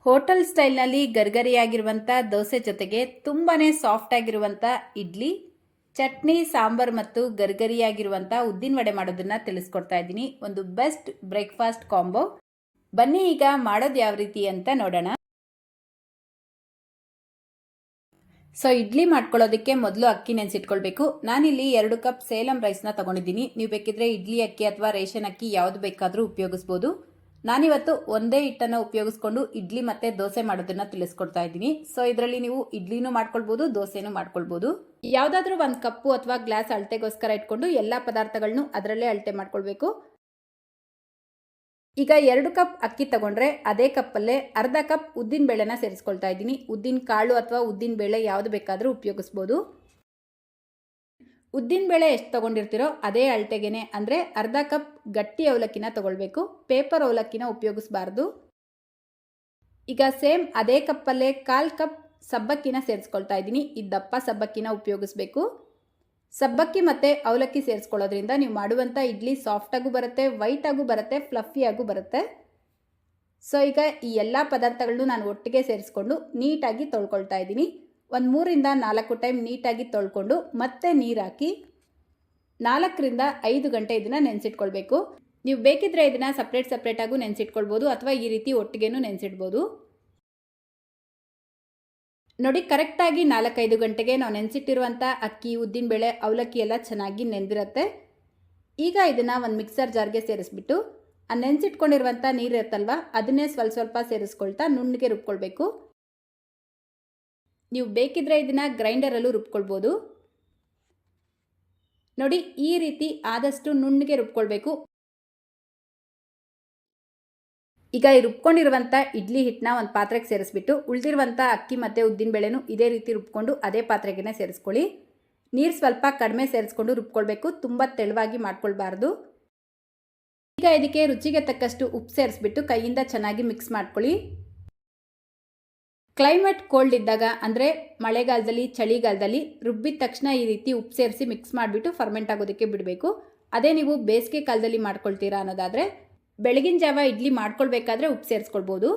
Hotel ಸ್ಟೈಲ್ನಲ್ಲಿ ಗರಿಗರಿಯಾಗಿರುವಂಥ dosa ಜೊತೆಗೆ ತುಂಬಾ soft ಆಗಿರುವಂಥ ಇಡ್ಲಿ, ಚಟ್ನಿ, ಸಾಂಬಾರ್ ಮತ್ತು ಗರಿಗರಿಯಾಗಿರುವಂಥ ಉದ್ದಿನ ವಡೆ ಮಾಡೋದನ್ನು ತಿಳಿಸ್ಕೊಡ್ತಾ ಇದ್ದೀನಿ. ಒಂದು ಬೆಸ್ಟ್ ಬ್ರೇಕ್ಫಾಸ್ಟ್ ಕಾಂಬೋ. ಬನ್ನಿ ಈಗ ಮಾಡೋದು ಯಾವ ರೀತಿ ಅಂತ ನೋಡೋಣ. ಸೊ ಇಡ್ಲಿ ಮಾಡ್ಕೊಳ್ಳೋದಕ್ಕೆ ಮೊದಲು ಅಕ್ಕಿ ನೆನೆಸಿಟ್ಕೊಳ್ಬೇಕು. ನಾನಿಲ್ಲಿ 2 ಕಪ್ ಸೇಲಂ ರೈಸ್ನ ತಗೊಂಡಿದ್ದೀನಿ. ನೀವು ಬೇಕಿದ್ರೆ ಇಡ್ಲಿ ಅಕ್ಕಿ ಅಥವಾ ರೇಷನ್ ಅಕ್ಕಿ ಯಾವುದು ಬೇಕಾದರೂ ಉಪಯೋಗಿಸ್ಬೋದು. ನಾನಿವತ್ತು ಒಂದೇ ಹಿಟ್ಟನ್ನು ಉಪಯೋಗಿಸ್ಕೊಂಡು ಇಡ್ಲಿ ಮತ್ತು ದೋಸೆ ಮಾಡೋದನ್ನು ತಿಳಿಸ್ಕೊಡ್ತಾ ಇದ್ದೀನಿ. ಸೊ ಇದರಲ್ಲಿ ನೀವು ಇಡ್ಲಿನೂ ಮಾಡ್ಕೊಳ್ಬೋದು, ದೋಸೆನೂ ಮಾಡ್ಕೊಳ್ಬೋದು. ಯಾವುದಾದ್ರೂ ಒಂದು ಕಪ್ಪು ಅಥವಾ ಗ್ಲಾಸ್ ಅಳತೆಗೋಸ್ಕರ ಇಟ್ಕೊಂಡು ಎಲ್ಲ ಪದಾರ್ಥಗಳನ್ನು ಅದರಲ್ಲೇ ಅಳತೆ ಮಾಡ್ಕೊಳ್ಬೇಕು. ಈಗ 2 ಕಪ್ ಅಕ್ಕಿ ತಗೊಂಡ್ರೆ ಅದೇ ಕಪ್ಪಲ್ಲೇ ಅರ್ಧ ಕಪ್ ಉದ್ದಿನ ಬೇಳೆನ ಸೇರಿಸ್ಕೊಳ್ತಾ ಇದ್ದೀನಿ. ಉದ್ದಿನ ಕಾಳು ಅಥವಾ ಉದ್ದಿನ ಬೇಳೆ ಯಾವುದು ಬೇಕಾದರೂ ಉಪಯೋಗಿಸ್ಬೋದು. ಉದ್ದಿನ ಬೇಳೆ ಎಷ್ಟು ತೊಗೊಂಡಿರ್ತೀರೋ ಅದೇ ಅಳತೆಗೆನೆ, ಅಂದರೆ ಅರ್ಧ ಕಪ್ ಗಟ್ಟಿ ಅವಲಕ್ಕಿನ ತೊಗೊಳ್ಬೇಕು. ಪೇಪರ್ ಅವಲಕ್ಕಿನ ಉಪಯೋಗಿಸಬಾರ್ದು. ಈಗ ಸೇಮ್ ಅದೇ ಕಪ್ಪಲ್ಲೇ 1/4 ಕಪ್ ಸಬ್ಬಕ್ಕಿನ ಸೇರಿಸ್ಕೊಳ್ತಾ ಇದ್ದೀನಿ. ಈ ದಪ್ಪ ಸಬ್ಬಕ್ಕಿನ ಉಪಯೋಗಿಸ್ಬೇಕು. ಸಬ್ಬಕ್ಕಿ ಮತ್ತು ಅವಲಕ್ಕಿ ಸೇರಿಸ್ಕೊಳ್ಳೋದ್ರಿಂದ ನೀವು ಮಾಡುವಂಥ ಇಡ್ಲಿ ಸಾಫ್ಟಾಗೂ ಬರುತ್ತೆ, ವೈಟಾಗೂ ಬರುತ್ತೆ, ಫ್ಲಫಿಯಾಗೂ ಬರುತ್ತೆ. ಸೊ ಈಗ ಈ ಎಲ್ಲ ಪದಾರ್ಥಗಳನ್ನು ನಾನು ಒಟ್ಟಿಗೆ ಸೇರಿಸ್ಕೊಂಡು ನೀಟಾಗಿ ತೊಳ್ಕೊಳ್ತಾ ಇದ್ದೀನಿ. ಒಂದು 3ರಿಂದ 4 ಟೈಮ್ ನೀಟಾಗಿ ತೊಳ್ಕೊಂಡು ಮತ್ತೆ ನೀರು ಹಾಕಿ 4ರಿಂದ 5 ಗಂಟೆ ಇದನ್ನು ನೆನೆಸಿಟ್ಕೊಳ್ಬೇಕು. ನೀವು ಬೇಕಿದ್ರೆ ಇದನ್ನು ಸಪ್ರೇಟಾಗೂ ನೆನೆಸಿಟ್ಕೊಳ್ಬೋದು ಅಥವಾ ಈ ರೀತಿ ಒಟ್ಟಿಗೆನೂ ನೆನೆಸಿಡ್ಬೋದು. ನೋಡಿ, ಕರೆಕ್ಟಾಗಿ 4-5 ಗಂಟೆಗೆ ನಾವು ನೆನೆಸಿಟ್ಟಿರುವಂಥ ಅಕ್ಕಿ, ಉದ್ದಿನಬೇಳೆ, ಅವಲಕ್ಕಿ ಎಲ್ಲ ಚೆನ್ನಾಗಿ ನೆಂದಿರುತ್ತೆ. ಈಗ ಇದನ್ನು ಒಂದು ಮಿಕ್ಸರ್ ಜಾರ್ಗೆ ಸೇರಿಸ್ಬಿಟ್ಟು ಆ ನೆನೆಸಿಟ್ಕೊಂಡಿರುವಂಥ ನೀರು ಇರುತ್ತಲ್ವ ಅದನ್ನೇ ಸ್ವಲ್ಪ ಸೇರಿಸ್ಕೊಳ್ತಾ ನುಣ್ಣಗೆ ರುಬ್ಕೊಳ್ಬೇಕು. ನೀವು ಬೇಕಿದ್ರೆ ಇದನ್ನು ಗ್ರೈಂಡರಲ್ಲೂ ರುಬ್ಕೊಳ್ಬೋದು. ನೋಡಿ, ಈ ರೀತಿ ಆದಷ್ಟು ನುಣ್ಣಗೆ ರುಬ್ಕೊಳ್ಬೇಕು. ಈಗ ಈ ರುಬ್ಕೊಂಡಿರುವಂಥ ಇಡ್ಲಿ ಹಿಟ್ಟನ್ನ ಒಂದು ಪಾತ್ರೆಗೆ ಸೇರಿಸ್ಬಿಟ್ಟು ಉಳಿದಿರುವಂಥ ಅಕ್ಕಿ ಮತ್ತು ಉದ್ದಿನಬೇಳೆನೂ ಇದೇ ರೀತಿ ರುಬ್ಕೊಂಡು ಅದೇ ಪಾತ್ರೆಗೆ ಸೇರಿಸ್ಕೊಳ್ಳಿ. ನೀರು ಸ್ವಲ್ಪ ಕಡಿಮೆ ಸೇರಿಸ್ಕೊಂಡು ರುಬ್ಕೊಳ್ಬೇಕು, ತುಂಬ ತೆಳುವಾಗಿ ಮಾಡ್ಕೊಳ್ಬಾರ್ದು. ಈಗ ಇದಕ್ಕೆ ರುಚಿಗೆ ತಕ್ಕಷ್ಟು ಉಪ್ಪು ಸೇರಿಸ್ಬಿಟ್ಟು ಕೈಯಿಂದ ಚೆನ್ನಾಗಿ ಮಿಕ್ಸ್ ಮಾಡ್ಕೊಳ್ಳಿ. ಕ್ಲೈಮೇಟ್ ಕೋಲ್ಡ್ ಇದ್ದಾಗ, ಅಂದರೆ ಮಳೆಗಾಲದಲ್ಲಿ, ಚಳಿಗಾಲದಲ್ಲಿ ರುಬ್ಬಿದ ತಕ್ಷಣ ಈ ರೀತಿ ಉಪ್ಪು ಸೇರಿಸಿ ಮಿಕ್ಸ್ ಮಾಡಿಬಿಟ್ಟು ಫರ್ಮೆಂಟ್ ಆಗೋದಕ್ಕೆ ಬಿಡಬೇಕು. ಅದೇ ನೀವು ಬೇಸಿಗೆ ಕಾಲದಲ್ಲಿ ಮಾಡ್ಕೊಳ್ತೀರಾ ಅನ್ನೋದಾದರೆ ಬೆಳಗಿನ ಜಾವ ಇಡ್ಲಿ ಮಾಡ್ಕೊಳ್ಬೇಕಾದ್ರೆ ಉಪ್ಪು ಸೇರಿಸ್ಕೊಳ್ಬೋದು.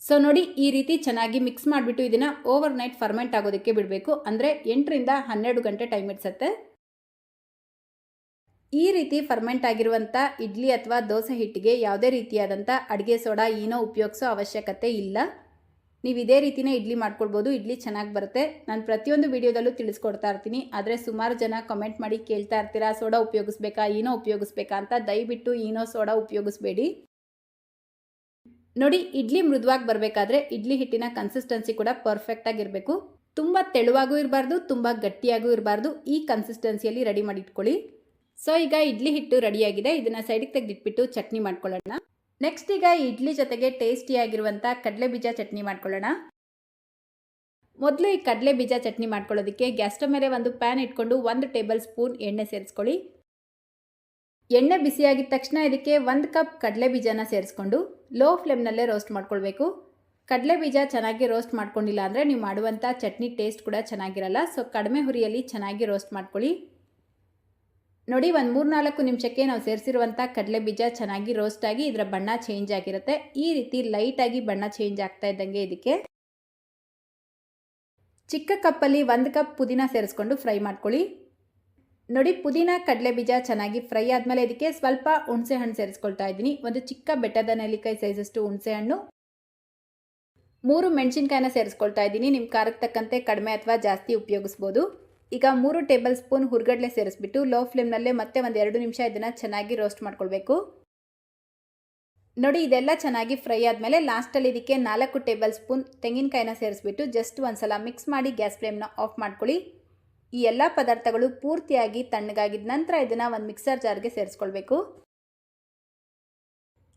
ಸೊ ನೋಡಿ, ಈ ರೀತಿ ಚೆನ್ನಾಗಿ ಮಿಕ್ಸ್ ಮಾಡಿಬಿಟ್ಟು ಇದನ್ನು ಓವರ್ ನೈಟ್ ಫರ್ಮೆಂಟ್ ಆಗೋದಕ್ಕೆ ಬಿಡಬೇಕು. ಅಂದರೆ 8ರಿಂದ 12 ಗಂಟೆ ಟೈಮ್ ಇಡ್ಸತ್ತೆ. ಈ ರೀತಿ ಫರ್ಮೆಂಟ್ ಆಗಿರುವಂಥ ಇಡ್ಲಿ ಅಥವಾ ದೋಸೆ ಹಿಟ್ಟಿಗೆ ಯಾವುದೇ ರೀತಿಯಾದಂಥ ಅಡುಗೆ ಸೋಡಾ, ಈನೋ ಉಪಯೋಗಿಸೋ ಅವಶ್ಯಕತೆ ಇಲ್ಲ. ನೀವು ಇದೇ ರೀತಿನೇ ಇಡ್ಲಿ ಮಾಡ್ಕೊಳ್ಬೋದು. ಇಡ್ಲಿ ಚೆನ್ನಾಗಿ ಬರುತ್ತೆ. ನಾನು ಪ್ರತಿಯೊಂದು ವಿಡಿಯೋದಲ್ಲೂ ತಿಳಿಸ್ಕೊಡ್ತಾ ಇರ್ತೀನಿ. ಆದರೆ ಸುಮಾರು ಜನ ಕಮೆಂಟ್ ಮಾಡಿ ಕೇಳ್ತಾ ಇರ್ತೀರಾ, ಸೋಡಾ ಉಪಯೋಗಿಸ್ಬೇಕಾ, ಈನೋ ಉಪಯೋಗಿಸ್ಬೇಕಾ ಅಂತ. ದಯವಿಟ್ಟು ಈನೋ ಸೋಡಾ ಉಪಯೋಗಿಸ್ಬೇಡಿ. ನೋಡಿ, ಇಡ್ಲಿ ಮೃದುವಾಗಿ ಬರಬೇಕಾದ್ರೆ ಇಡ್ಲಿ ಹಿಟ್ಟಿನ ಕನ್ಸಿಸ್ಟೆನ್ಸಿ ಕೂಡ ಪರ್ಫೆಕ್ಟಾಗಿರಬೇಕು. ತುಂಬ ತೆಳುವಾಗೂ ಇರಬಾರ್ದು, ತುಂಬ ಗಟ್ಟಿಯಾಗೂ ಇರಬಾರ್ದು. ಈ ಕನ್ಸಿಸ್ಟೆನ್ಸಿಯಲ್ಲಿ ರೆಡಿ ಮಾಡಿ ಇಟ್ಕೊಳ್ಳಿ. ಸೊ ಈಗ ಇಡ್ಲಿ ಹಿಟ್ಟು ರೆಡಿಯಾಗಿದೆ. ಇದನ್ನು ಸೈಡಿಗೆ ತೆಗೆದಿಟ್ಬಿಟ್ಟು ಚಟ್ನಿ ಮಾಡ್ಕೊಳ್ಳೋಣ. ನೆಕ್ಸ್ಟ್ ಈಗ ಇಡ್ಲಿ ಜೊತೆಗೆ ಟೇಸ್ಟಿಯಾಗಿರುವಂಥ ಕಡಲೆ ಬೀಜ ಚಟ್ನಿ ಮಾಡ್ಕೊಳ್ಳೋಣ. ಮೊದಲು ಈ ಕಡಲೆ ಬೀಜ ಚಟ್ನಿ ಮಾಡ್ಕೊಳ್ಳೋದಕ್ಕೆ ಗ್ಯಾಸ್ ಸ್ಟವ್ ಮೇಲೆ ಒಂದು ಪ್ಯಾನ್ ಇಟ್ಕೊಂಡು 1 ಟೇಬಲ್ ಸ್ಪೂನ್ ಎಣ್ಣೆ ಸೇರಿಸ್ಕೊಳ್ಳಿ. ಎಣ್ಣೆ ಬಿಸಿಯಾಗಿದ ತಕ್ಷಣ ಇದಕ್ಕೆ 1 ಕಪ್ ಕಡಲೆ ಬೀಜನ ಸೇರಿಸ್ಕೊಂಡು ಲೋ ಫ್ಲೇಮ್ನಲ್ಲೇ ರೋಸ್ಟ್ ಮಾಡ್ಕೊಳ್ಬೇಕು. ಕಡಲೆ ಬೀಜ ಚೆನ್ನಾಗಿ ರೋಸ್ಟ್ ಮಾಡ್ಕೊಂಡಿಲ್ಲ ಅಂದರೆ ನೀವು ಮಾಡುವಂಥ ಚಟ್ನಿ ಟೇಸ್ಟ್ ಕೂಡ ಚೆನ್ನಾಗಿರಲ್ಲ. ಸೊ ಕಡಿಮೆ ಹುರಿಯಲ್ಲಿ ಚೆನ್ನಾಗಿ ರೋಸ್ಟ್ ಮಾಡ್ಕೊಳ್ಳಿ. ನೋಡಿ, ಒಂದು 3-4 ನಿಮಿಷಕ್ಕೆ ನಾವು ಸೇರಿಸಿರುವಂಥ ಕಡಲೆ ಬೀಜ ಚೆನ್ನಾಗಿ ರೋಸ್ಟ್ ಆಗಿ ಇದರ ಬಣ್ಣ ಚೇಂಜ್ ಆಗಿರುತ್ತೆ. ಈ ರೀತಿ ಲೈಟಾಗಿ ಬಣ್ಣ ಚೇಂಜ್ ಆಗ್ತಾ ಇದ್ದಂಗೆ ಇದಕ್ಕೆ ಚಿಕ್ಕ ಕಪ್ಪಲ್ಲಿ 1 ಕಪ್ ಪುದೀನ ಸೇರಿಸ್ಕೊಂಡು ಫ್ರೈ ಮಾಡ್ಕೊಳ್ಳಿ. ನೋಡಿ, ಪುದೀನ ಕಡಲೆ ಬೀಜ ಚೆನ್ನಾಗಿ ಫ್ರೈ ಆದಮೇಲೆ ಇದಕ್ಕೆ ಸ್ವಲ್ಪ ಹುಣಸೆ ಹಣ್ಣು ಸೇರಿಸ್ಕೊಳ್ತಾ ಇದ್ದೀನಿ. ಒಂದು ಚಿಕ್ಕ ಬೆಟ್ಟದ ನೆಲ್ಲಿಕಾಯಿ ಸೈಜಷ್ಟು ಹುಣಸೆ ಹಣ್ಣು, 3 ಮೆಣಸಿನ್ಕಾಯಿನ ಸೇರಿಸ್ಕೊಳ್ತಾ ಇದ್ದೀನಿ. ನಿಮ್ಮ ಖಾರಕ್ಕೆ ತಕ್ಕಂತೆ ಕಡಿಮೆ ಅಥವಾ ಜಾಸ್ತಿ ಉಪಯೋಗಿಸ್ಬೋದು. ಈಗ 3 ಟೇಬಲ್ ಸ್ಪೂನ್ ಹುರ್ಗಡ್ಲೆ ಸೇರಿಸ್ಬಿಟ್ಟು ಲೋ ಫ್ಲೇಮ್ನಲ್ಲೇ ಮತ್ತೆ ಒಂದು 2 ನಿಮಿಷ ಇದನ್ನು ಚೆನ್ನಾಗಿ ರೋಸ್ಟ್ ಮಾಡ್ಕೊಳ್ಬೇಕು. ನೋಡಿ, ಇದೆಲ್ಲ ಚೆನ್ನಾಗಿ ಫ್ರೈ ಆದಮೇಲೆ ಲಾಸ್ಟಲ್ಲಿ ಇದಕ್ಕೆ 4 ಟೇಬಲ್ ಸ್ಪೂನ್ ತೆಂಗಿನಕಾಯಿನ ಸೇರಿಸ್ಬಿಟ್ಟು ಜಸ್ಟ್ ಒಂದು ಸಲ ಮಿಕ್ಸ್ ಮಾಡಿ ಗ್ಯಾಸ್ ಫ್ಲೇಮ್ನ ಆಫ್ ಮಾಡ್ಕೊಳ್ಳಿ. ಈ ಎಲ್ಲ ಪದಾರ್ಥಗಳು ಪೂರ್ತಿಯಾಗಿ ತಣ್ಣಗಾಗಿದ ನಂತರ ಇದನ್ನು ಒಂದು ಮಿಕ್ಸರ್ ಜಾರ್ಗೆ ಸೇರಿಸ್ಕೊಳ್ಬೇಕು.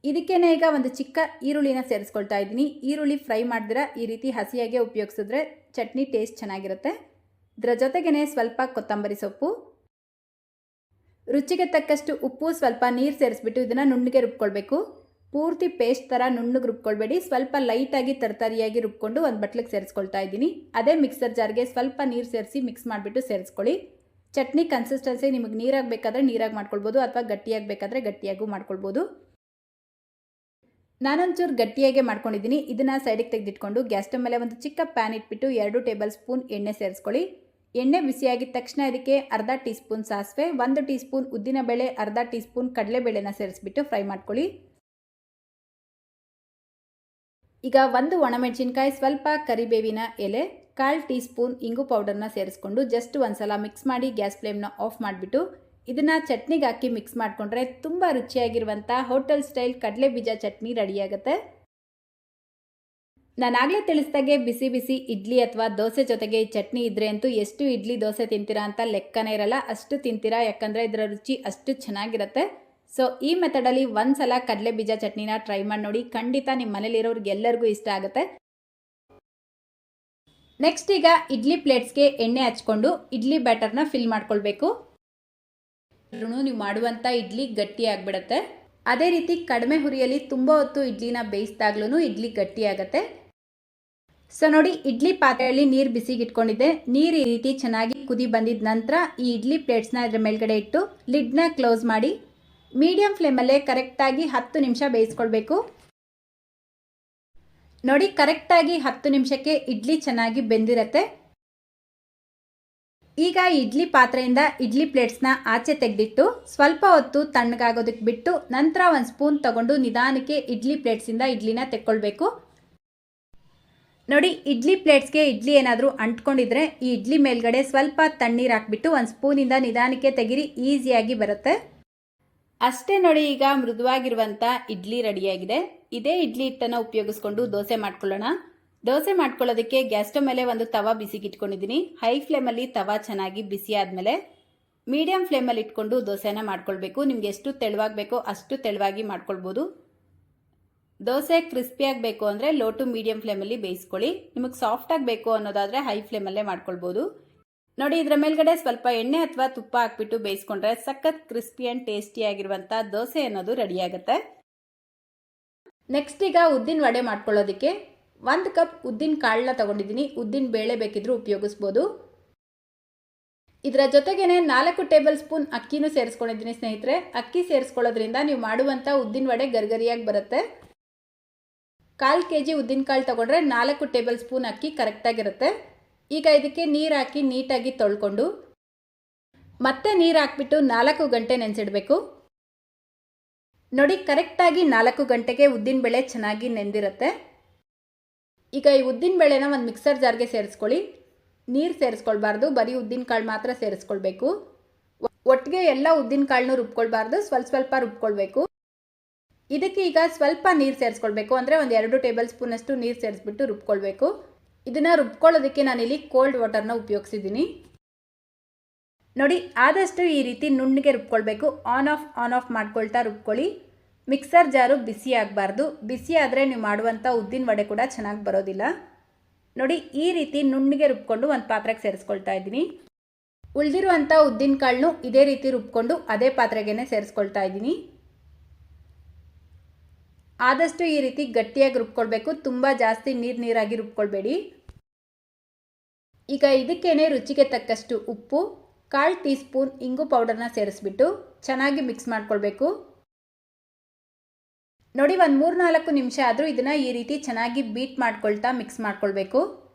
ಇದಕ್ಕೇನೆ ಈಗ ಒಂದು ಚಿಕ್ಕ ಈರುಳ್ಳಿನ ಸೇರಿಸ್ಕೊಳ್ತಾ ಇದ್ದೀನಿ. ಈರುಳ್ಳಿ ಫ್ರೈ ಮಾಡಿದ್ರೆ ಈ ರೀತಿ ಹಸಿಯಾಗೆ ಉಪಯೋಗಿಸಿದ್ರೆ ಚಟ್ನಿ ಟೇಸ್ಟ್ ಚೆನ್ನಾಗಿರುತ್ತೆ. ಇದರ ಜೊತೆಗೇ ಸ್ವಲ್ಪ ಕೊತ್ತಂಬರಿ ಸೊಪ್ಪು, ರುಚಿಗೆ ತಕ್ಕಷ್ಟು ಉಪ್ಪು, ಸ್ವಲ್ಪ ನೀರು ಸೇರಿಸ್ಬಿಟ್ಟು ಇದನ್ನು ನುಣ್ಣಗೆ ರುಬ್ಕೊಳ್ಬೇಕು. ಪೂರ್ತಿ ಪೇಸ್ಟ್ ಥರ ನುಣ್ಣಗೆ ರುಬ್ಕೊಳ್ಬೇಡಿ. ಸ್ವಲ್ಪ ಲೈಟಾಗಿ ತರತರಿಯಾಗಿ ರುಬ್ಕೊಂಡು ಒಂದು ಬಟ್ಲಿಗೆ ಸೇರಿಸ್ಕೊಳ್ತಾ ಇದ್ದೀನಿ. ಅದೇ ಮಿಕ್ಸರ್ ಜಾರ್ಗೆ ಸ್ವಲ್ಪ ನೀರು ಸೇರಿಸಿ ಮಿಕ್ಸ್ ಮಾಡಿಬಿಟ್ಟು ಸೇರಿಸ್ಕೊಳ್ಳಿ. ಚಟ್ನಿ ಕನ್ಸಿಸ್ಟೆನ್ಸಿ ನಿಮಗೆ ನೀರಾಗಬೇಕಾದ್ರೆ ನೀರಾಗಿ ಮಾಡ್ಕೊಳ್ಬೋದು ಅಥವಾ ಗಟ್ಟಿಯಾಗಬೇಕಾದ್ರೆ ಗಟ್ಟಿಯಾಗೂ ಮಾಡ್ಕೊಳ್ಬೋದು. ನಾನೊಂಚೂರು ಗಟ್ಟಿಯಾಗೆ ಮಾಡ್ಕೊಂಡಿದ್ದೀನಿ. ಇದನ್ನು ಸೈಡಿಗೆ ತೆಗೆದಿಟ್ಕೊಂಡು ಗ್ಯಾಸ್ ಸ್ಟವ್ ಮೇಲೆ ಒಂದು ಚಿಕ್ಕ ಪ್ಯಾನ್ ಇಟ್ಬಿಟ್ಟು 2 ಟೇಬಲ್ ಸ್ಪೂನ್ ಎಣ್ಣೆ ಸೇರಿಸ್ಕೊಳ್ಳಿ. ಎಣ್ಣೆ ಬಿಸಿಯಾಗಿದ ತಕ್ಷಣ ಇದಕ್ಕೆ ಅರ್ಧ ಟೀ ಸ್ಪೂನ್ ಸಾಸಿವೆ, 1 ಟೀ ಸ್ಪೂನ್ ಉದ್ದಿನಬೇಳೆ, ಅರ್ಧ ಟೀ ಸ್ಪೂನ್ ಕಡಲೆಬೇಳೆನ ಸೇರಿಸ್ಬಿಟ್ಟು ಫ್ರೈ ಮಾಡ್ಕೊಳ್ಳಿ. ಈಗ 1 ಒಣಮೆಣಸಿನ್ಕಾಯಿ, ಸ್ವಲ್ಪ ಕರಿಬೇವಿನ ಎಲೆ, 1/4 ಟೀ ಸ್ಪೂನ್ ಇಂಗು ಪೌಡರ್ನ ಸೇರಿಸ್ಕೊಂಡು ಜಸ್ಟ್ ಒಂದ್ಸಲ ಮಿಕ್ಸ್ ಮಾಡಿ ಗ್ಯಾಸ್ ಫ್ಲೇಮ್ನ ಆಫ್ ಮಾಡಿಬಿಟ್ಟು ಇದನ್ನು ಚಟ್ನಿಗೆ ಹಾಕಿ ಮಿಕ್ಸ್ ಮಾಡಿಕೊಂಡ್ರೆ ತುಂಬ ರುಚಿಯಾಗಿರುವಂಥ ಹೋಟೆಲ್ ಸ್ಟೈಲ್ ಕಡಲೆ ಬೀಜ ಚಟ್ನಿ ರೆಡಿಯಾಗುತ್ತೆ. ನಾನಾಗಲೇ ತಿಳಿಸ್ದಾಗೆ ಬಿಸಿ ಬಿಸಿ ಇಡ್ಲಿ ಅಥವಾ ದೋಸೆ ಜೊತೆಗೆ ಈ ಚಟ್ನಿ ಇದ್ದರೆ ಅಂತೂ ಎಷ್ಟು ಇಡ್ಲಿ ದೋಸೆ ತಿಂತೀರಾ ಅಂತ ಲೆಕ್ಕನೇ ಇರಲ್ಲ, ಅಷ್ಟು ತಿಂತೀರಾ. ಯಾಕಂದರೆ ಇದರ ರುಚಿ ಅಷ್ಟು ಚೆನ್ನಾಗಿರುತ್ತೆ. ಸೊ ಈ ಮೆಥಡಲ್ಲಿ ಒಂದ್ಸಲ ಕಡಲೆ ಬೀಜ ಚಟ್ನಿನ ಟ್ರೈ ಮಾಡಿ ನೋಡಿ, ಖಂಡಿತ ನಿಮ್ಮ ಮನೇಲಿರೋರಿಗೆ ಎಲ್ಲರಿಗೂ ಇಷ್ಟ ಆಗುತ್ತೆ. ನೆಕ್ಸ್ಟ್ ಈಗ ಇಡ್ಲಿ ಪ್ಲೇಟ್ಸ್ಗೆ ಎಣ್ಣೆ ಹಚ್ಕೊಂಡು ಇಡ್ಲಿ ಬ್ಯಾಟರ್ನ ಫಿಲ್ ಮಾಡ್ಕೊಳ್ಬೇಕು. ನೀವು ಮಾಡುವಂಥ ಇಡ್ಲಿ ಗಟ್ಟಿ ಆಗಿಬಿಡುತ್ತೆ. ಅದೇ ರೀತಿ ಕಡಿಮೆ ಹುರಿಯಲ್ಲಿ ತುಂಬ ಹೊತ್ತು ಇಡ್ಲಿನ ಬೇಯಿಸಿದಾಗ್ಲೂ ಇಡ್ಲಿ ಗಟ್ಟಿ ಆಗುತ್ತೆ. ಸೊ ನೋಡಿ, ಇಡ್ಲಿ ಪಾತ್ರೆಯಲ್ಲಿ ನೀರು ಬಿಸಿಗೆ ಇಟ್ಕೊಂಡಿದ್ದೆ. ನೀರು ಈ ರೀತಿ ಚೆನ್ನಾಗಿ ಕುದಿ ಬಂದಿದ ನಂತರ ಈ ಇಡ್ಲಿ ಪ್ಲೇಟ್ಸ್ನ ಇದ್ರ ಮೇಲ್ಗಡೆ ಇಟ್ಟು ಲಿಡ್ನ ಕ್ಲೋಸ್ ಮಾಡಿ ಮೀಡಿಯಂ ಫ್ಲೇಮಲ್ಲೇ ಕರೆಕ್ಟಾಗಿ 10 ನಿಮಿಷ ಬೇಯಿಸ್ಕೊಳ್ಬೇಕು. ನೋಡಿ, ಕರೆಕ್ಟಾಗಿ 10 ನಿಮಿಷಕ್ಕೆ ಇಡ್ಲಿ ಚೆನ್ನಾಗಿ ಬೆಂದಿರುತ್ತೆ. ಈಗ ಇಡ್ಲಿ ಪಾತ್ರೆಯಿಂದ ಇಡ್ಲಿ ಪ್ಲೇಟ್ಸ್ನ ಆಚೆ ತೆಗೆದಿಟ್ಟು ಸ್ವಲ್ಪ ಹೊತ್ತು ತಣ್ಣಗಾಗೋದಕ್ಕೆ ಬಿಟ್ಟು ನಂತರ 1 ಸ್ಪೂನ್ ತಗೊಂಡು ನಿಧಾನಕ್ಕೆ ಇಡ್ಲಿ ಪ್ಲೇಟ್ಸಿಂದ ಇಡ್ಲಿನ ತೆಕ್ಕೊಳ್ಬೇಕು. ನೋಡಿ, ಇಡ್ಲಿ ಪ್ಲೇಟ್ಸ್ಗೆ ಇಡ್ಲಿ ಏನಾದರೂ ಅಂಟ್ಕೊಂಡಿದ್ರೆ ಈ ಇಡ್ಲಿ ಮೇಲ್ಗಡೆ ಸ್ವಲ್ಪ ತಣ್ಣೀರು ಹಾಕ್ಬಿಟ್ಟು 1 ಸ್ಪೂನಿಂದ ನಿಧಾನಕ್ಕೆ ತೆಗಿರಿ, ಈಸಿಯಾಗಿ ಬರುತ್ತೆ. ಅಷ್ಟೇ ನೋಡಿ, ಈಗ ಮೃದುವಾಗಿರುವಂಥ ಇಡ್ಲಿ ರೆಡಿಯಾಗಿದೆ. ಇದೇ ಇಡ್ಲಿ ಹಿಟ್ಟನ್ನು ಉಪಯೋಗಿಸ್ಕೊಂಡು ದೋಸೆ ಮಾಡ್ಕೊಳ್ಳೋಣ. ದೋಸೆ ಮಾಡ್ಕೊಳ್ಳೋದಕ್ಕೆ ಗ್ಯಾಸ್ ಸ್ಟವ್ ಮೇಲೆ ಒಂದು ತವಾ ಬಿಸಿಗೆ ಇಟ್ಕೊಂಡಿದ್ದೀನಿ. ಹೈ ಫ್ಲೇಮಲ್ಲಿ ತವಾ ಚೆನ್ನಾಗಿ ಬಿಸಿ ಆದಮೇಲೆ ಮೀಡಿಯಂ ಫ್ಲೇಮಲ್ಲಿ ಇಟ್ಕೊಂಡು ದೋಸೆನ ಮಾಡ್ಕೊಳ್ಬೇಕು. ನಿಮ್ಗೆ ಎಷ್ಟು ತೆಳುವಾಗಿ ಬೇಕೋ ಅಷ್ಟು ತೆಳುವಾಗಿ ಮಾಡ್ಕೊಳ್ಬೋದು. ದೋಸೆ ಕ್ರಿಸ್ಪಿಯಾಗಿ ಬೇಕು ಅಂದರೆ ಲೋ ಟು ಮೀಡಿಯಂ ಫ್ಲೇಮಲ್ಲಿ ಬೇಯಿಸ್ಕೊಳ್ಳಿ. ನಿಮಗೆ ಸಾಫ್ಟಾಗಿ ಬೇಕು ಅನ್ನೋದಾದರೆ ಹೈ ಫ್ಲೇಮಲ್ಲೇ ಮಾಡ್ಕೊಳ್ಬೋದು. ನೋಡಿ, ಇದರ ಮೇಲ್ಗಡೆ ಸ್ವಲ್ಪ ಎಣ್ಣೆ ಅಥವಾ ತುಪ್ಪ ಹಾಕ್ಬಿಟ್ಟು ಬೇಯಿಸ್ಕೊಂಡ್ರೆ ಸಖತ್ ಕ್ರಿಸ್ಪಿ ಆ್ಯಂಡ್ ಟೇಸ್ಟಿ ಆಗಿರುವಂಥ ದೋಸೆ ಅನ್ನೋದು ರೆಡಿಯಾಗುತ್ತೆ. ನೆಕ್ಸ್ಟ್ ಈಗ ಉದ್ದಿನ ವಡೆ ಮಾಡ್ಕೊಳ್ಳೋದಕ್ಕೆ 1 ಕಪ್ ಉದ್ದಿನ ಕಾಳನ್ನ ತಗೊಂಡಿದ್ದೀನಿ. ಉದ್ದಿನ ಬೇಳೆ ಬೇಕಿದ್ರೂ ಉಪಯೋಗಿಸ್ಬೋದು. ಇದರ ಜೊತೆಗೇನೆ 4 ಟೇಬಲ್ ಸ್ಪೂನ್ ಅಕ್ಕಿನೂ ಸೇರಿಸ್ಕೊಂಡಿದ್ದೀನಿ ಸ್ನೇಹಿತರೆ. ಅಕ್ಕಿ ಸೇರಿಸ್ಕೊಳ್ಳೋದ್ರಿಂದ ನೀವು ಮಾಡುವಂಥ ಉದ್ದಿನ ವಡೆ ಗರಿಗರಿಯಾಗಿ ಬರುತ್ತೆ. 1/4 kg ಉದ್ದಿನ ಕಾಳು ತಗೊಂಡ್ರೆ 4 ಟೇಬಲ್ ಸ್ಪೂನ್ ಅಕ್ಕಿ ಕರೆಕ್ಟಾಗಿರುತ್ತೆ. ಈಗ ಇದಕ್ಕೆ ನೀರು ಹಾಕಿ ನೀಟಾಗಿ ತೊಳ್ಕೊಂಡು ಮತ್ತೆ ನೀರು ಹಾಕ್ಬಿಟ್ಟು 4 ಗಂಟೆ ನೆನೆಸಿಡಬೇಕು. ನೋಡಿ, ಕರೆಕ್ಟಾಗಿ 4 ಗಂಟೆಗೆ ಉದ್ದಿನಬೇಳೆ ಚೆನ್ನಾಗಿ ನೆಂದಿರುತ್ತೆ. ಈಗ ಈ ಉದ್ದಿನಬೇಳೆನ ಒಂದು ಮಿಕ್ಸರ್ ಜಾರ್ಗೆ ಸೇರಿಸ್ಕೊಳ್ಳಿ. ನೀರು ಸೇರಿಸ್ಕೊಳ್ಬಾರ್ದು, ಬರೀ ಉದ್ದಿನ ಕಾಳು ಮಾತ್ರ ಸೇರಿಸ್ಕೊಳ್ಬೇಕು. ಒಟ್ಟಿಗೆ ಎಲ್ಲ ಉದ್ದಿನ ಕಾಳನ್ನು ರುಬ್ಕೊಳ್ಬಾರ್ದು, ಸ್ವಲ್ಪ ಸ್ವಲ್ಪ ರುಬ್ಕೊಳ್ಬೇಕು. ಇದಕ್ಕೆ ಈಗ ಸ್ವಲ್ಪ ನೀರು ಸೇರಿಸ್ಕೊಳ್ಬೇಕು, ಅಂದರೆ ಒಂದು 2 ಟೇಬಲ್ ಸ್ಪೂನಷ್ಟು ನೀರು ಸೇರಿಸ್ಬಿಟ್ಟು ರುಬ್ಕೊಳ್ಬೇಕು. ಇದನ್ನು ರುಬ್ಕೊಳ್ಳೋದಕ್ಕೆ ನಾನಿಲ್ಲಿ ಕೋಲ್ಡ್ ವಾಟರ್ನ ಉಪಯೋಗಿಸಿದ್ದೀನಿ. ನೋಡಿ, ಆದಷ್ಟು ಈ ರೀತಿ ನುಣ್ಣಗೆ ರುಬ್ಕೊಳ್ಬೇಕು. ಆನ್ ಆಫ್ ಮಾಡ್ಕೊಳ್ತಾ ರುಬ್ಕೊಳ್ಳಿ. ಮಿಕ್ಸರ್ ಜಾರು ಬಿಸಿ ಆಗಬಾರ್ದು. ಬಿಸಿ ಆದರೆ ನೀವು ಮಾಡುವಂಥ ಉದ್ದಿನ ವಡೆ ಕೂಡ ಚೆನ್ನಾಗಿ ಬರೋದಿಲ್ಲ. ನೋಡಿ, ಈ ರೀತಿ ನುಣ್ಣಗೆ ರುಬ್ಕೊಂಡು ಒಂದು ಪಾತ್ರೆಗೆ ಸೇರಿಸ್ಕೊಳ್ತಾ ಇದ್ದೀನಿ. ಉಳಿದಿರುವಂಥ ಉದ್ದಿನ ಕಾಳನ್ನು ಇದೇ ರೀತಿ ರುಬ್ಕೊಂಡು ಅದೇ ಪಾತ್ರೆಗೆ ಸೇರಿಸ್ಕೊಳ್ತಾ ಇದ್ದೀನಿ. ಆದಷ್ಟು ಈ ರೀತಿ ಗಟ್ಟಿಯಾಗಿ ರುಬ್ಕೊಳ್ಬೇಕು, ತುಂಬ ಜಾಸ್ತಿ ನೀರಾಗಿ ರುಬ್ಕೊಳ್ಬೇಡಿ. ಈಗ ಇದಕ್ಕೇನೆ ರುಚಿಗೆ ತಕ್ಕಷ್ಟು ಉಪ್ಪು, 1/4 ಟೀ ಸ್ಪೂನ್ ಇಂಗು ಪೌಡರ್ನ ಸೇರಿಸ್ಬಿಟ್ಟು ಚೆನ್ನಾಗಿ ಮಿಕ್ಸ್ ಮಾಡ್ಕೊಳ್ಬೇಕು. ನೋಡಿ, ಒಂದು 3-4 ನಿಮಿಷ ಆದರೂ ಇದನ್ನು ಈ ರೀತಿ ಚೆನ್ನಾಗಿ ಬೀಟ್ ಮಾಡ್ಕೊಳ್ತಾ ಮಿಕ್ಸ್ ಮಾಡ್ಕೊಳ್ಬೇಕು.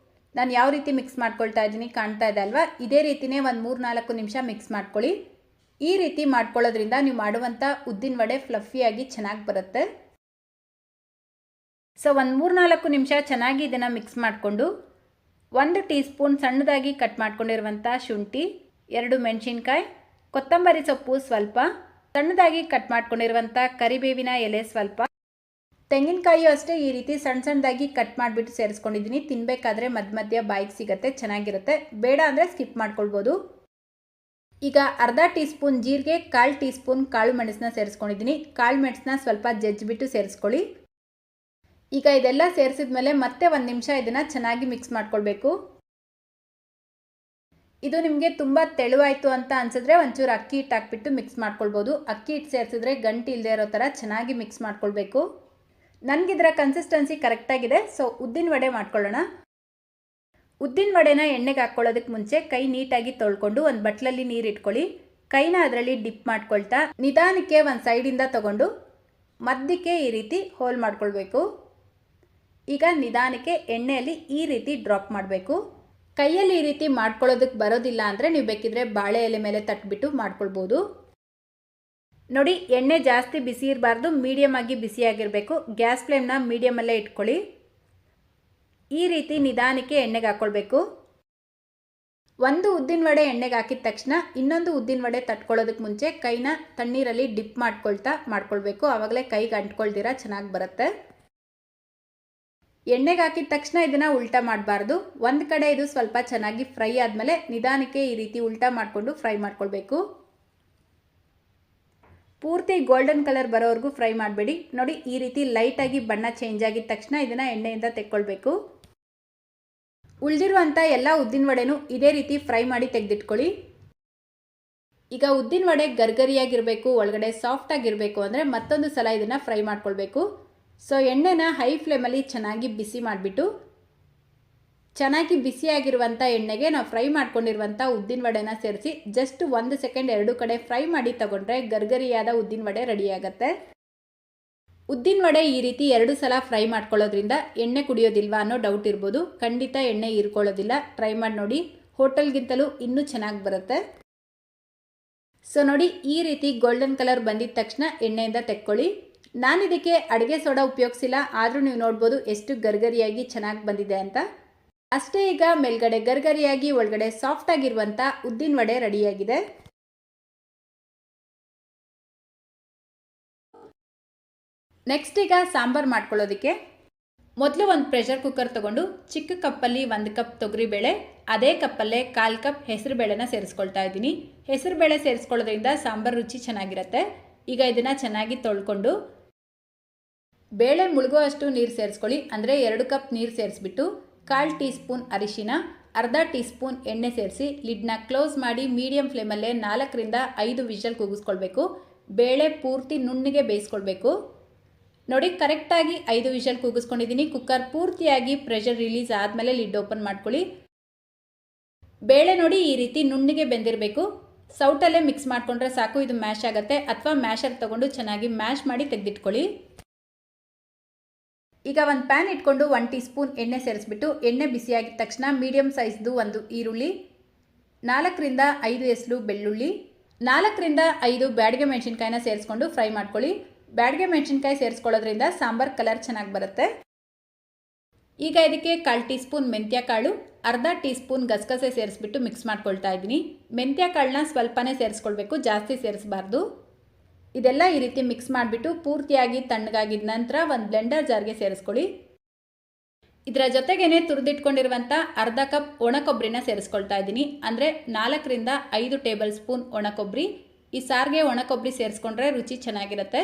ನಾನು ಯಾವ ರೀತಿ ಮಿಕ್ಸ್ ಮಾಡ್ಕೊಳ್ತಾ ಇದ್ದೀನಿ ಕಾಣ್ತಾ ಇದೆ ಅಲ್ವಾ, ಇದೇ ರೀತಿಯೇ ಒಂದು 3-4 ನಿಮಿಷ ಮಿಕ್ಸ್ ಮಾಡ್ಕೊಳ್ಳಿ. ಈ ರೀತಿ ಮಾಡ್ಕೊಳ್ಳೋದ್ರಿಂದ ನೀವು ಮಾಡುವಂಥ ಉದ್ದಿನ ವಡೆ ಫ್ಲಫಿಯಾಗಿ ಚೆನ್ನಾಗಿ ಬರುತ್ತೆ. ಸೊ ಒಂದು 3-4 ನಿಮಿಷ ಚೆನ್ನಾಗಿ ಇದನ್ನು ಮಿಕ್ಸ್ ಮಾಡಿಕೊಂಡು 1 ಟೀ ಸ್ಪೂನ್ ಸಣ್ಣದಾಗಿ ಕಟ್ ಮಾಡ್ಕೊಂಡಿರುವಂಥ ಶುಂಠಿ, 2 ಮೆಣಸಿನ್ಕಾಯಿ, ಕೊತ್ತಂಬರಿ ಸೊಪ್ಪು ಸ್ವಲ್ಪ, ಸಣ್ಣದಾಗಿ ಕಟ್ ಮಾಡ್ಕೊಂಡಿರುವಂಥ ಕರಿಬೇವಿನ ಎಲೆ ಸ್ವಲ್ಪ, ತೆಂಗಿನಕಾಯಿಯು ಅಷ್ಟೇ ಈ ರೀತಿ ಸಣ್ಣದಾಗಿ ಕಟ್ ಮಾಡಿಬಿಟ್ಟು ಸೇರಿಸ್ಕೊಂಡಿದ್ದೀನಿ. ತಿನ್ನಬೇಕಾದ್ರೆ ಮಧ್ಯ ಬಾಯಿಗೆ ಸಿಗುತ್ತೆ, ಚೆನ್ನಾಗಿರುತ್ತೆ. ಬೇಡ ಅಂದರೆ ಸ್ಕಿಪ್ ಮಾಡ್ಕೊಳ್ಬೋದು. ಈಗ ಅರ್ಧ ಟೀ ಸ್ಪೂನ್ ಜೀರಿಗೆ, 1/4 ಟೀ ಸ್ಪೂನ್ ಕಾಳು ಮೆಣಸನ್ನ ಸೇರಿಸ್ಕೊಂಡಿದ್ದೀನಿ. ಕಾಳು ಮೆಣಸನ್ನ ಸ್ವಲ್ಪ ಜಜ್ಜಿಬಿಟ್ಟು ಸೇರಿಸ್ಕೊಳ್ಳಿ. ಈಗ ಇದೆಲ್ಲ ಸೇರಿಸಿದ ಮೇಲೆ ಮತ್ತೆ 1 ನಿಮಿಷ ಇದನ್ನು ಚೆನ್ನಾಗಿ ಮಿಕ್ಸ್ ಮಾಡ್ಕೊಳ್ಬೇಕು. ಇದು ನಿಮಗೆ ತುಂಬ ತೆಳುವಾಯಿತು ಅಂತ ಅನಿಸಿದ್ರೆ ಒಂಚೂರು ಅಕ್ಕಿ ಹಿಟ್ಟು ಹಾಕ್ಬಿಟ್ಟು ಮಿಕ್ಸ್ ಮಾಡ್ಕೊಳ್ಬೋದು. ಅಕ್ಕಿ ಹಿಟ್ಟು ಸೇರಿಸಿದ್ರೆ ಗಂಟು ಇಲ್ಲದೆ ಇರೋ ಥರ ಚೆನ್ನಾಗಿ ಮಿಕ್ಸ್ ಮಾಡ್ಕೊಳ್ಬೇಕು. ನನಗಿದರ ಕನ್ಸಿಸ್ಟೆನ್ಸಿ ಕರೆಕ್ಟಾಗಿದೆ. ಸೊ ಉದ್ದಿನ ವಡೆ ಮಾಡ್ಕೊಳ್ಳೋಣ. ಉದ್ದಿನ ವಡೆನ ಎಣ್ಣೆಗೆ ಹಾಕ್ಕೊಳ್ಳೋದಕ್ಕೆ ಮುಂಚೆ ಕೈ ನೀಟಾಗಿ ತೊಳ್ಕೊಂಡು ಒಂದು ಬಟ್ಲಲ್ಲಿ ನೀರು ಇಟ್ಕೊಳ್ಳಿ. ಕೈನ ಅದರಲ್ಲಿ ಡಿಪ್ ಮಾಡ್ಕೊಳ್ತಾ ನಿಧಾನಕ್ಕೆ ಒಂದು ಸೈಡಿಂದ ತೊಗೊಂಡು ಮಧ್ಯಕ್ಕೆ ಈ ರೀತಿ ಹೋಲ್ ಮಾಡ್ಕೊಳ್ಬೇಕು. ಈಗ ನಿಧಾನಕ್ಕೆ ಎಣ್ಣೆಯಲ್ಲಿ ಈ ರೀತಿ ಡ್ರಾಪ್ ಮಾಡಬೇಕು. ಕೈಯಲ್ಲಿ ಈ ರೀತಿ ಮಾಡ್ಕೊಳ್ಳೋದಕ್ಕೆ ಬರೋದಿಲ್ಲ ಅಂದರೆ ನೀವು ಬೇಕಿದ್ರೆ ಬಾಳೆ ಎಲೆ ಮೇಲೆ ತಟ್ಬಿಟ್ಟು ಮಾಡ್ಕೊಳ್ಬೋದು. ನೋಡಿ, ಎಣ್ಣೆ ಜಾಸ್ತಿ ಬಿಸಿ ಇರಬಾರ್ದು, ಮೀಡಿಯಮ್ ಆಗಿ ಬಿಸಿಯಾಗಿರಬೇಕು. ಗ್ಯಾಸ್ ಫ್ಲೇಮ್ನ ಮೀಡಿಯಮಲ್ಲೇ ಇಟ್ಕೊಳ್ಳಿ. ಈ ರೀತಿ ನಿಧಾನಕ್ಕೆ ಎಣ್ಣೆಗೆ ಹಾಕ್ಕೊಳ್ಬೇಕು. ಒಂದು ಉದ್ದಿನ ವಡೆ ಎಣ್ಣೆಗೆ ಹಾಕಿದ ತಕ್ಷಣ ಇನ್ನೊಂದು ಉದ್ದಿನ ವಡೆ ತಟ್ಕೊಳ್ಳೋದಕ್ಕೆ ಮುಂಚೆ ಕೈನ ತಣ್ಣೀರಲ್ಲಿ ಡಿಪ್ ಮಾಡ್ಕೊಳ್ಬೇಕು. ಆವಾಗಲೇ ಕೈಗೆ ಅಂಟ್ಕೊಳ್ದಿರ ಚೆನ್ನಾಗಿ ಬರುತ್ತೆ. ಎಣ್ಣೆಗೆ ಹಾಕಿದ ತಕ್ಷಣ ಇದನ್ನು ಉಲ್ಟಾ ಮಾಡಬಾರ್ದು. ಒಂದು ಕಡೆ ಇದು ಸ್ವಲ್ಪ ಚೆನ್ನಾಗಿ ಫ್ರೈ ಆದಮೇಲೆ ನಿಧಾನಕ್ಕೆ ಈ ರೀತಿ ಉಲ್ಟಾ ಮಾಡಿಕೊಂಡು ಫ್ರೈ ಮಾಡ್ಕೊಳ್ಬೇಕು. ಪೂರ್ತಿ ಗೋಲ್ಡನ್ ಕಲರ್ ಬರೋವರೆಗೂ ಫ್ರೈ ಮಾಡಬೇಡಿ. ನೋಡಿ, ಈ ರೀತಿ ಲೈಟಾಗಿ ಬಣ್ಣ ಚೇಂಜ್ ಆಗಿದ ತಕ್ಷಣ ಇದನ್ನು ಎಣ್ಣೆಯಿಂದ ತೆಕ್ಕೊಳ್ಬೇಕು. ಉಳಿದಿರುವಂಥ ಎಲ್ಲ ಉದ್ದಿನ ವಡೆನೂ ಇದೇ ರೀತಿ ಫ್ರೈ ಮಾಡಿ ತೆಗೆದಿಟ್ಕೊಳ್ಳಿ. ಈಗ ಉದ್ದಿನ ವಡೆ ಗರ್ಗರಿಯಾಗಿರಬೇಕು, ಒಳಗಡೆ ಸಾಫ್ಟಾಗಿರಬೇಕು ಅಂದರೆ ಮತ್ತೊಂದು ಸಲ ಇದನ್ನು ಫ್ರೈ ಮಾಡ್ಕೊಳ್ಬೇಕು. ಸೊ ಎಣ್ಣೆನ ಹೈ ಫ್ಲೇಮಲ್ಲಿ ಚೆನ್ನಾಗಿ ಬಿಸಿ ಮಾಡಿಬಿಟ್ಟು ಚೆನ್ನಾಗಿ ಬಿಸಿಯಾಗಿರುವಂಥ ಎಣ್ಣೆಗೆ ನಾವು ಫ್ರೈ ಮಾಡ್ಕೊಂಡಿರುವಂಥ ಉದ್ದಿನ ವಡೆನ ಸೇರಿಸಿ ಜಸ್ಟ್ 1 ಸೆಕೆಂಡ್ ಎರಡು ಕಡೆ ಫ್ರೈ ಮಾಡಿ ತಗೊಂಡ್ರೆ ಗರ್ಗರಿಯಾದ ಉದ್ದಿನ ವಡೆ ರೆಡಿಯಾಗತ್ತೆ. ಉದ್ದಿನ ವಡೆ ಈ ರೀತಿ 2 ಸಲ ಫ್ರೈ ಮಾಡ್ಕೊಳ್ಳೋದ್ರಿಂದ ಎಣ್ಣೆ ಕುಡಿಯೋದಿಲ್ವಾ ಅನ್ನೋ ಡೌಟ್ ಇರ್ಬೋದು. ಖಂಡಿತ ಎಣ್ಣೆ ಹೀರ್ಕೊಳ್ಳೋದಿಲ್ಲ. ಟ್ರೈ ಮಾಡಿ ನೋಡಿ, ಹೋಟೆಲ್ಗಿಂತಲೂ ಇನ್ನೂ ಚೆನ್ನಾಗಿ ಬರುತ್ತೆ. ಸೊ ನೋಡಿ, ಈ ರೀತಿ ಗೋಲ್ಡನ್ ಕಲರ್ ಬಂದಿದ ತಕ್ಷಣ ಎಣ್ಣೆಯಿಂದ ತೆಕ್ಕೊಳ್ಳಿ. ನಾನು ಇದಕ್ಕೆ ಅಡುಗೆ ಸೋಡಾ ಉಪಯೋಗಿಸಿಲ್ಲ, ಆದರೂ ನೀವು ನೋಡ್ಬೋದು ಎಷ್ಟು ಗರ್ಗರಿಯಾಗಿ ಚೆನ್ನಾಗಿ ಬಂದಿದೆ ಅಂತ. ಅಷ್ಟೇ, ಈಗ ಮೇಲ್ಗಡೆ ಗರ್ಗರಿಯಾಗಿ ಒಳಗಡೆ ಸಾಫ್ಟ್ ಆಗಿರುವಂಥ ಉದ್ದಿನ ವಡೆ ರೆಡಿಯಾಗಿದೆ. ನೆಕ್ಸ್ಟ್ ಈಗ ಸಾಂಬಾರು ಮಾಡ್ಕೊಳ್ಳೋದಕ್ಕೆ ಮೊದಲು ಒಂದು ಪ್ರೆಷರ್ ಕುಕ್ಕರ್ ತೊಗೊಂಡು ಚಿಕ್ಕ ಕಪ್ಪಲ್ಲಿ 1 ಕಪ್ ತೊಗರಿಬೇಳೆ, ಅದೇ ಕಪ್ಪಲ್ಲೇ 1/4 ಕಪ್ ಹೆಸರುಬೇಳೆನ ಸೇರಿಸ್ಕೊಳ್ತಾ ಇದ್ದೀನಿ. ಹೆಸರುಬೇಳೆ ಸೇರಿಸ್ಕೊಳ್ಳೋದ್ರಿಂದ ಸಾಂಬಾರು ರುಚಿ ಚೆನ್ನಾಗಿರುತ್ತೆ. ಈಗ ಇದನ್ನು ಚೆನ್ನಾಗಿ ತೊಳ್ಕೊಂಡು ಬೇಳೆ ಮುಳುಗುವಷ್ಟು ನೀರು ಸೇರಿಸ್ಕೊಳ್ಳಿ. ಅಂದರೆ 2 ಕಪ್ ನೀರು ಸೇರಿಸ್ಬಿಟ್ಟು 1/4 ಟೀ ಸ್ಪೂನ್ ಅರಿಶಿನ, ಅರ್ಧ ಟೀ ಸ್ಪೂನ್ ಎಣ್ಣೆ ಸೇರಿಸಿ ಲಿಡ್ನ ಕ್ಲೋಸ್ ಮಾಡಿ ಮೀಡಿಯಂ ಫ್ಲೇಮಲ್ಲೇ 4 ರಿಂದ 5 ವಿಷಲ್ ಕೂಗಿಸ್ಕೊಳ್ಬೇಕು. ಬೇಳೆ ಪೂರ್ತಿ ನುಣ್ಣಗೆ ಬೇಯಿಸ್ಕೊಳ್ಬೇಕು. ನೋಡಿ, ಕರೆಕ್ಟಾಗಿ 5 ವಿಷಲ್ ಕೂಗಿಸ್ಕೊಂಡಿದ್ದೀನಿ. ಕುಕ್ಕರ್ ಪೂರ್ತಿಯಾಗಿ ಪ್ರೆಷರ್ ರಿಲೀಸ್ ಆದಮೇಲೆ ಲಿಡ್ ಓಪನ್ ಮಾಡ್ಕೊಳ್ಳಿ. ಬೇಳೆ ನೋಡಿ ಈ ರೀತಿ ನುಣ್ಣಗೆ ಬೆಂದಿರಬೇಕು. ಸೌಟಲ್ಲೇ ಮಿಕ್ಸ್ ಮಾಡಿಕೊಂಡ್ರೆ ಸಾಕು, ಇದು ಮ್ಯಾಶ್ ಆಗುತ್ತೆ. ಅಥವಾ ಮ್ಯಾಶರ್ ತೊಗೊಂಡು ಚೆನ್ನಾಗಿ ಮ್ಯಾಶ್ ಮಾಡಿ ತೆಗೆದಿಟ್ಕೊಳ್ಳಿ. ಈಗ ಒಂದು ಪ್ಯಾನ್ ಇಟ್ಕೊಂಡು 1 ಟೀ ಸ್ಪೂನ್ ಎಣ್ಣೆ ಸೇರಿಸ್ಬಿಟ್ಟು ಎಣ್ಣೆ ಬಿಸಿಯಾಗಿದ ತಕ್ಷಣ ಮೀಡಿಯಮ್ ಸೈಜ್ದು 1 ಈರುಳ್ಳಿ, 4 ರಿಂದ 5 ಎಸಳು ಬೆಳ್ಳುಳ್ಳಿ, 4 ರಿಂದ 5 ಬ್ಯಾಡಗೆ ಮೆಣಸಿನ್ಕಾಯಿನ ಸೇರಿಸ್ಕೊಂಡು ಫ್ರೈ ಮಾಡ್ಕೊಳ್ಳಿ. ಬ್ಯಾಡಗೆ ಮೆಣಸಿನ್ಕಾಯಿ ಸೇರಿಸ್ಕೊಳ್ಳೋದ್ರಿಂದ ಸಾಂಬಾರ್ ಕಲರ್ ಚೆನ್ನಾಗಿ ಬರುತ್ತೆ. ಈಗ ಇದಕ್ಕೆ 1/4 ಟೀ ಸ್ಪೂನ್ ಮೆಂತ್ಯ ಕಾಳು, ಅರ್ಧ ಟೀ ಸ್ಪೂನ್ ಗಸಗಸೆ ಸೇರಿಸ್ಬಿಟ್ಟು ಮಿಕ್ಸ್ ಮಾಡ್ಕೊಳ್ತಾ ಇದ್ದೀನಿ. ಮೆಂತ್ಯ ಕಾಳನ್ನ ಸ್ವಲ್ಪನೇ ಸೇರಿಸ್ಕೊಳ್ಬೇಕು, ಜಾಸ್ತಿ ಸೇರಿಸಬಾರ್ದು. ಇದೆಲ್ಲ ಈ ರೀತಿ ಮಿಕ್ಸ್ ಮಾಡಿಬಿಟ್ಟು ಪೂರ್ತಿಯಾಗಿ ತಣ್ಣಗಾಗಿದ ನಂತರ ಒಂದು ಬ್ಲೆಂಡರ್ ಜಾರ್ಗೆ ಸೇರಿಸ್ಕೊಳ್ಳಿ. ಇದರ ಜೊತೆಗೇನೆ ತುರಿದಿಟ್ಕೊಂಡಿರುವಂಥ ಅರ್ಧ ಕಪ್ ಒಣ ಕೊಬ್ಬರಿನ ಸೇರಿಸ್ಕೊಳ್ತಾ ಇದ್ದೀನಿ. ಅಂದರೆ 4 ರಿಂದ 5 ಟೇಬಲ್ ಸ್ಪೂನ್ ಒಣ ಕೊಬ್ಬರಿ. ಈ ಸಾರಿಗೆ ಒಣ ಕೊಬ್ಬರಿ ಸೇರಿಸ್ಕೊಂಡ್ರೆ ರುಚಿ ಚೆನ್ನಾಗಿರುತ್ತೆ.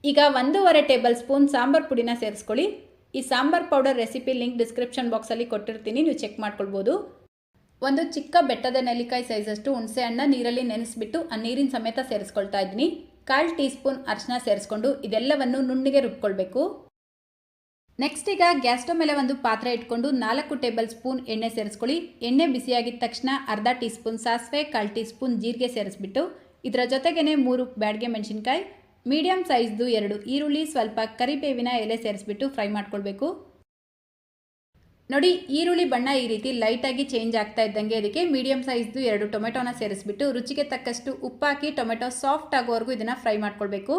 ಈಗ 1.5 ಟೇಬಲ್ ಸ್ಪೂನ್ ಸಾಂಬಾರು ಪುಡಿನ ಸೇರಿಸ್ಕೊಳ್ಳಿ. ಈ sambar powder recipe link description ಬಾಕ್ಸಲ್ಲಿ ಕೊಟ್ಟಿರ್ತೀನಿ, ನೀವು ಚೆಕ್ ಮಾಡ್ಕೊಳ್ಬೋದು. ಒಂದು ಚಿಕ್ಕ ಬೆಟ್ಟದ ನೆಲ್ಲಿಕಾಯಿ ಸೈಜಷ್ಟು ಹುಣಸೆ ಹಣ್ಣ ನೀರಲ್ಲಿ ನೆನೆಸ್ಬಿಟ್ಟು ಆ ನೀರಿನ ಸಮೇತ ಸೇರಿಸ್ಕೊಳ್ತಾ ಇದ್ದೀನಿ. 1/4 ಟೀ ಸ್ಪೂನ್ ಅರಿಶಿನ ಸೇರಿಸ್ಕೊಂಡು ಇದೆಲ್ಲವನ್ನು ನುಣ್ಣಗೆ ರುಬ್ಕೊಳ್ಬೇಕು. ನೆಕ್ಸ್ಟ್ ಈಗ ಗ್ಯಾಸ್ ಸ್ಟವ್ ಮೇಲೆ ಒಂದು ಪಾತ್ರೆ ಇಟ್ಕೊಂಡು 4 ಟೇಬಲ್ ಸ್ಪೂನ್ ಎಣ್ಣೆ ಸೇರಿಸ್ಕೊಳ್ಳಿ. ಎಣ್ಣೆ ಬಿಸಿಯಾಗಿದ ತಕ್ಷಣ ಅರ್ಧ ಟೀ ಸ್ಪೂನ್ ಸಾಸಿವೆ, 1/4 ಟೀ ಸ್ಪೂನ್ ಜೀರಿಗೆ ಸೇರಿಸ್ಬಿಟ್ಟು ಇದರ ಜೊತೆಗೇನೆ 3 ಬ್ಯಾಡಗೆ ಮೆಣಸಿನ್ಕಾಯಿ, ಮೀಡಿಯಂ ಸೈಜ್ದು 2 ಈರುಳ್ಳಿ, ಸ್ವಲ್ಪ ಕರಿಬೇವಿನ ಎಲೆ ಸೇರಿಸ್ಬಿಟ್ಟು ಫ್ರೈ ಮಾಡ್ಕೊಳ್ಬೇಕು. ನೋಡಿ, ಈರುಳ್ಳಿ ಬಣ್ಣ ಈ ರೀತಿ ಲೈಟಾಗಿ ಚೇಂಜ್ ಆಗ್ತಾ ಇದ್ದಂಗೆ ಇದಕ್ಕೆ ಮೀಡಿಯಂ ಸೈಜ್ದು 2 ಟೊಮೆಟೊನ ಸೇರಿಸ್ಬಿಟ್ಟು ರುಚಿಗೆ ತಕ್ಕಷ್ಟು ಉಪ್ಪು ಹಾಕಿ ಟೊಮೆಟೊ ಸಾಫ್ಟ್ ಆಗೋವರೆಗೂ ಇದನ್ನು ಫ್ರೈ ಮಾಡ್ಕೊಳ್ಬೇಕು.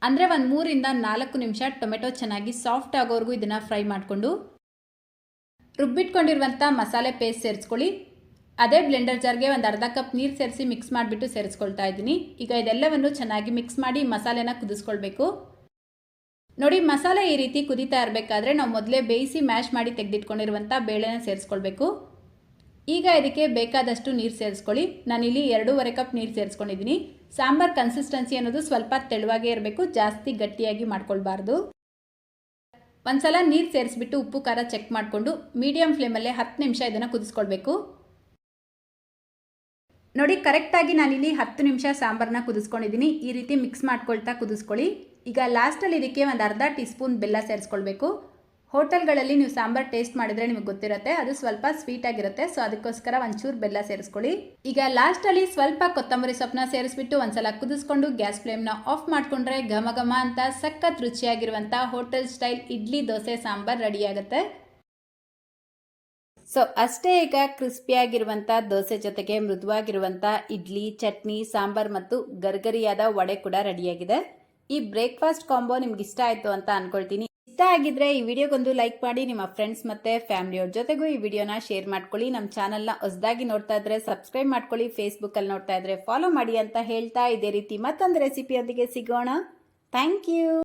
ಅಂದರೆ ಒಂದು 3 ರಿಂದ 4 ನಿಮಿಷ ಟೊಮೆಟೊ ಚೆನ್ನಾಗಿ ಸಾಫ್ಟ್ ಆಗೋವರೆಗೂ ಇದನ್ನು ಫ್ರೈ ಮಾಡಿಕೊಂಡು ರುಬ್ಬಿಟ್ಕೊಂಡಿರುವಂಥ ಮಸಾಲೆ ಪೇಸ್ಟ್ ಸೇರಿಸ್ಕೊಳ್ಳಿ. ಅದೇ ಬ್ಲೆಂಡರ್ ಜಾರ್ಗೆ ಒಂದು ಅರ್ಧ ಕಪ್ ನೀರು ಸೇರಿಸಿ ಮಿಕ್ಸ್ ಮಾಡಿಬಿಟ್ಟು ಸೇರಿಸ್ಕೊಳ್ತಾ ಇದ್ದೀನಿ. ಈಗ ಇದೆಲ್ಲವನ್ನು ಚೆನ್ನಾಗಿ ಮಿಕ್ಸ್ ಮಾಡಿ ಮಸಾಲೆನ ಕುದಿಸ್ಕೊಳ್ಬೇಕು. ನೋಡಿ, ಮಸಾಲೆ ಈ ರೀತಿ ಕುದೀತಾ ಇರಬೇಕಾದ್ರೆ ನಾವು ಮೊದಲೇ ಬೇಯಿಸಿ ಮ್ಯಾಶ್ ಮಾಡಿ ತೆಗೆದಿಟ್ಕೊಂಡಿರುವಂಥ ಬೇಳೆನ ಸೇರಿಸ್ಕೊಳ್ಬೇಕು. ಈಗ ಇದಕ್ಕೆ ಬೇಕಾದಷ್ಟು ನೀರು ಸೇರಿಸ್ಕೊಳ್ಳಿ. ನಾನಿಲ್ಲಿ 2.5 ಕಪ್ ನೀರು ಸೇರಿಸ್ಕೊಂಡಿದ್ದೀನಿ. ಸಾಂಬಾರ್ ಕನ್ಸಿಸ್ಟೆನ್ಸಿ ಅನ್ನೋದು ಸ್ವಲ್ಪ ತೆಳುವಾಗೇ ಇರಬೇಕು, ಜಾಸ್ತಿ ಗಟ್ಟಿಯಾಗಿ ಮಾಡ್ಕೊಳ್ಬಾರ್ದು. ಒಂದ್ಸಲ ನೀರು ಸೇರಿಸ್ಬಿಟ್ಟು ಉಪ್ಪು ಖಾರ ಚೆಕ್ ಮಾಡಿಕೊಂಡು ಮೀಡಿಯಂ ಫ್ಲೇಮಲ್ಲೇ 10 ನಿಮಿಷ ಇದನ್ನು ಕುದಿಸ್ಕೊಳ್ಬೇಕು. ನೋಡಿ, ಕರೆಕ್ಟಾಗಿ ನಾನಿಲ್ಲಿ 10 ನಿಮಿಷ ಸಾಂಬಾರನ್ನ ಕುದಿಸ್ಕೊಂಡಿದ್ದೀನಿ. ಈ ರೀತಿ ಮಿಕ್ಸ್ ಮಾಡ್ಕೊಳ್ತಾ ಕುದಿಸ್ಕೊಳ್ಳಿ. ಈಗ ಲಾಸ್ಟಲ್ಲಿ ಇದಕ್ಕೆ ಒಂದು ಅರ್ಧ ಟೀ ಸ್ಪೂನ್ ಬೆಲ್ಲ ಸೇರಿಸ್ಕೊಳ್ಬೇಕು. ಹೋಟೆಲ್ಗಳಲ್ಲಿ ನೀವು ಸಾಂಬಾರ್ ಟೇಸ್ಟ್ ಮಾಡಿದ್ರೆ ನಿಮಗೆ ಗೊತ್ತಿರುತ್ತೆ, ಅದು ಸ್ವಲ್ಪ ಸ್ವೀಟ್ ಆಗಿರುತ್ತೆ. ಸೊ ಅದಕ್ಕೋಸ್ಕರ ಒಂಚೂರು ಬೆಲ್ಲ ಸೇರಿಸ್ಕೊಳ್ಳಿ. ಈಗ ಲಾಸ್ಟಲ್ಲಿ ಸ್ವಲ್ಪ ಕೊತ್ತಂಬರಿ ಸೊಪ್ಪನ್ನ ಸೇರಿಸ್ಬಿಟ್ಟು ಒಂದ್ಸಲ ಕುದಿಸ್ಕೊಂಡು ಗ್ಯಾಸ್ ಫ್ಲೇಮ್ನ ಆಫ್ ಮಾಡಿಕೊಂಡ್ರೆ ಘಮ ಘಮ ಅಂತ ಸಖತ್ ರುಚಿಯಾಗಿರುವಂಥ hotel style idli dosa sambar ready ಆಗುತ್ತೆ. ಸೊ ಅಷ್ಟೇ, ಈಗ ಕ್ರಿಸ್ಪಿಯಾಗಿರುವಂಥ ದೋಸೆ ಜೊತೆಗೆ ಮೃದುವಾಗಿರುವಂಥ ಇಡ್ಲಿ, ಚಟ್ನಿ, ಸಾಂಬಾರ್ ಮತ್ತು ಗರ್ಗರಿಯಾದ ವಡೆ ಕೂಡ ರೆಡಿಯಾಗಿದೆ. ಈ ಬ್ರೇಕ್ಫಾಸ್ಟ್ ಕಾಂಬೋ ನಿಮ್ಗೆ ಇಷ್ಟ ಆಯಿತು ಅಂತ ಅನ್ಕೊಳ್ತೀನಿ. ಇಷ್ಟ ಆಗಿದ್ರೆ ಈ ವಿಡಿಯೋಗೊಂದು ಲೈಕ್ ಮಾಡಿ, ನಿಮ್ಮ ಫ್ರೆಂಡ್ಸ್ ಮತ್ತು ಫ್ಯಾಮಿಲಿಯವ್ರ ಜೊತೆಗೂ ಈ ವಿಡಿಯೋನ ಶೇರ್ ಮಾಡ್ಕೊಳ್ಳಿ. ನಮ್ಮ ಚಾನಲ್ನ ಹೊಸದಾಗಿ ನೋಡ್ತಾ ಇದ್ರೆ ಸಬ್ಸ್ಕ್ರೈಬ್ ಮಾಡ್ಕೊಳ್ಳಿ, ಫೇಸ್ಬುಕ್ಕಲ್ಲಿ ನೋಡ್ತಾ ಇದ್ರೆ ಫಾಲೋ ಮಾಡಿ ಅಂತ ಹೇಳ್ತಾ ಇದೇ ರೀತಿ ಮತ್ತೊಂದು ರೆಸಿಪಿಯೊಂದಿಗೆ ಸಿಗೋಣ. Thank you.